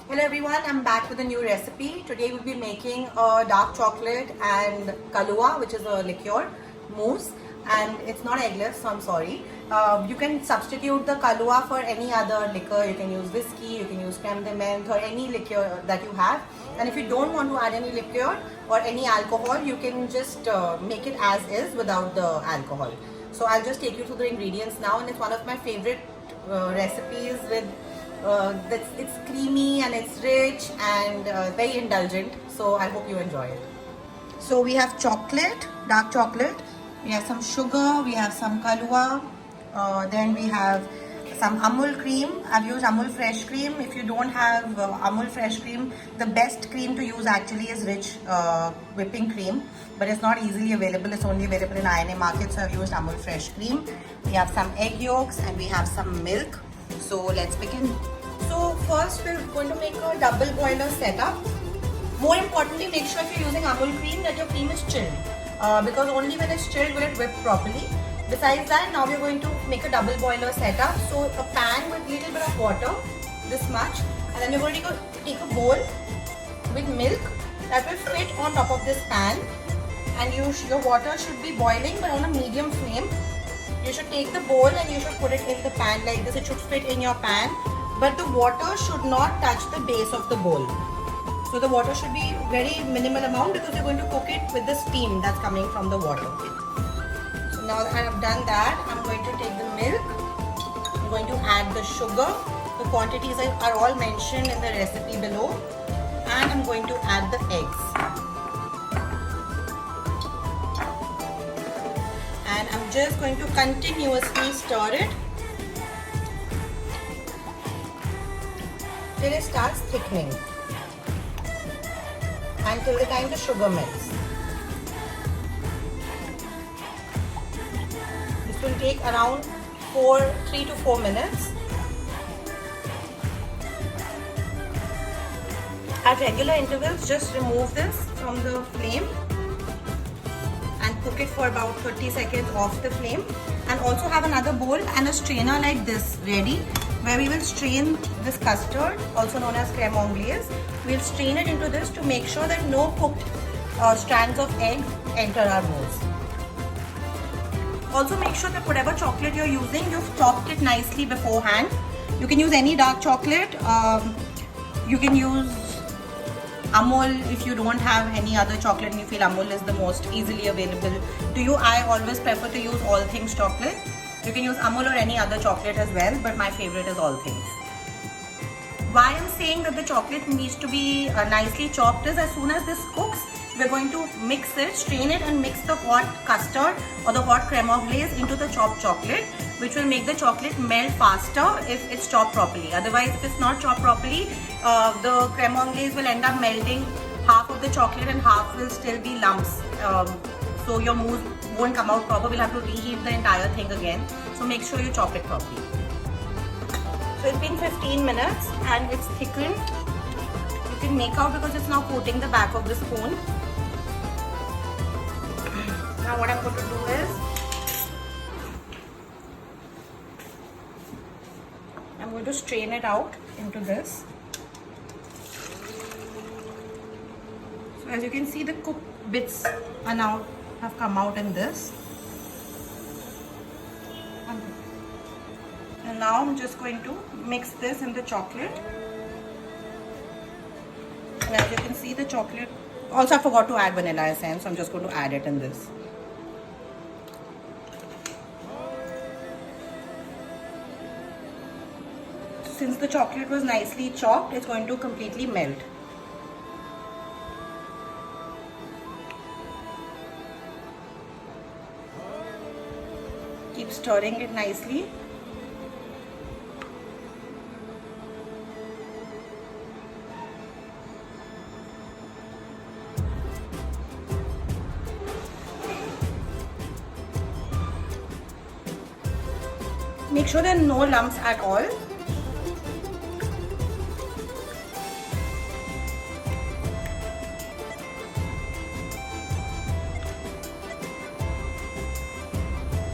Hello everyone, I'm back with a new recipe. Today we'll be making a dark chocolate and kalua, which is a liqueur mousse, and it's not eggless, so I'm sorry. You can substitute the kalua for any other liquor. You can use whiskey, you can use creme de menthe or any liqueur that you have. And if you don't want to add any liqueur or any alcohol, you can just make it as is without the alcohol. So I'll just take you through the ingredients now, and it's one of my favorite recipes with it's creamy and it's rich and very indulgent, so I hope you enjoy it. So we have chocolate, dark chocolate, we have some sugar, we have some kalua, then we have some Amul cream. I've used Amul fresh cream. If you don't have Amul fresh cream, the best cream to use actually is rich whipping cream, but it's not easily available. It's only available in INA market, so I've used Amul fresh cream. We have some egg yolks and we have some milk. So let's begin. So first we're going to make a double boiler setup. More importantly, make sure if you're using Amul cream that your cream is chilled, because only when it's chilled will it whip properly. Besides that, now we're going to make a double boiler setup. So a pan with little bit of water, this much, and then we're going to take a bowl with milk that will fit on top of this pan, and your water should be boiling but on a medium flame. You should take the bowl and you should put it in the pan like this. It should fit in your pan, but the water should not touch the base of the bowl. So the water should be very minimal amount because you're going to cook it with the steam that's coming from the water. So now that I have done that, I'm going to take the milk. I'm going to add the sugar. The quantities are all mentioned in the recipe below. And I'm going to add the eggs. And I'm just going to continuously stir it till it starts thickening, until the time the sugar melts. This will take around 3 to 4 minutes. At regular intervals, just remove this from the flame and cook it for about 30 seconds off the flame. And also have another bowl and a strainer like this ready, where we will strain this custard, also known as crème anglaise. We'll strain it into this to make sure that no cooked strands of egg enter our bowls. Also make sure that whatever chocolate you're using, you've chopped it nicely beforehand. You can use any dark chocolate. You can use Amul if you don't have any other chocolate and you feel Amul is the most easily available to you. I always prefer to use All Things chocolate. You can use Amul or any other chocolate as well, but my favorite is All Things. Why I'm saying that the chocolate needs to be nicely chopped is as soon as this cooks, we're going to mix it, strain it and mix the hot custard or the hot crème anglaise into the chopped chocolate, which will make the chocolate melt faster if it's chopped properly. Otherwise, if it's not chopped properly, the crème anglaise will end up melting half of the chocolate and half will still be lumps. So your mousse won't come out proper. We'll have to reheat the entire thing again. So make sure you chop it properly. So it's been 15 minutes and it's thickened. You can make out because it's now coating the back of the spoon. Now what I'm going to do is, I'm going to strain it out into this. So as you can see, the cooked bits are now have come out in this. And now I'm just going to mix this in the chocolate. And as you can see, the chocolate, also I forgot to add vanilla essence, so I'm just going to add it in this. Since the chocolate was nicely chopped, it's going to completely melt. Keep stirring it nicely. Make sure there are no lumps at all.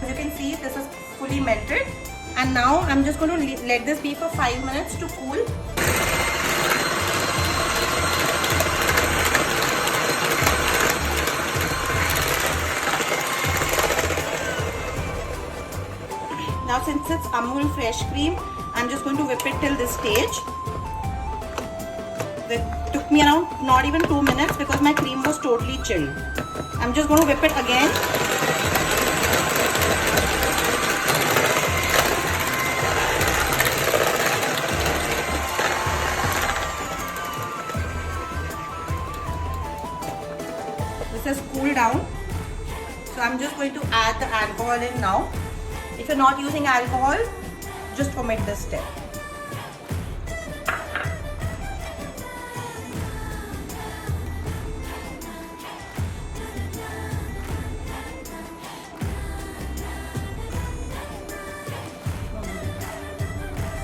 As you can see, this is fully melted, and now I'm just going to let this be for 5 minutes to cool. Amul fresh cream. I'm just going to whip it till this stage. It took me around not even 2 minutes because my cream was totally chilled. I'm just going to whip it again. This has cooled down. So I'm just going to add the alcohol in now. If you're not using alcohol, just omit this step.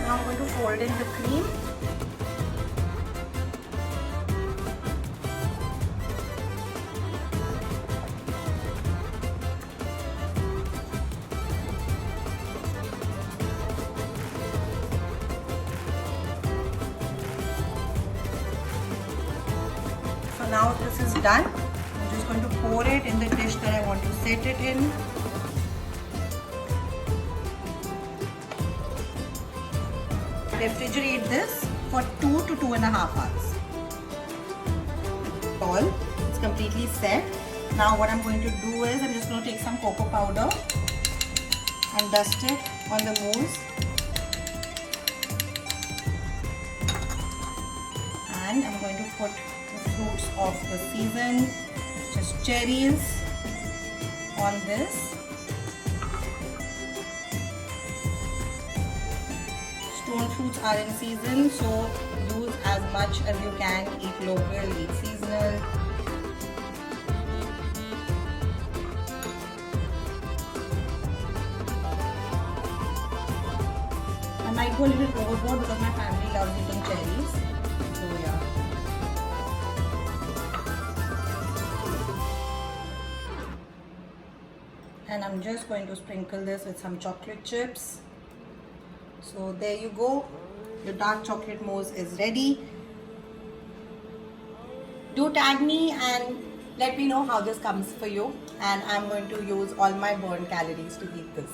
Now I'm going to fold in the cream. So now this is done. I'm just going to pour it in the dish that I want to set it in. Refrigerate this for 2 to 2.5 hours. It's completely set. Now what I'm going to do is I'm just going to take some cocoa powder and dust it on the mousse. And I'm going to put the fruits of the season, just cherries, on this. Stone fruits are in season, so use as much as you can. Eat local, eat seasonal. I might go a little overboard because my family loves eating cherries. So yeah. And I'm just going to sprinkle this with some chocolate chips. So there you go, your dark chocolate mousse is ready. Do tag me and let me know how this comes for you, and I'm going to use all my burnt calories to eat this.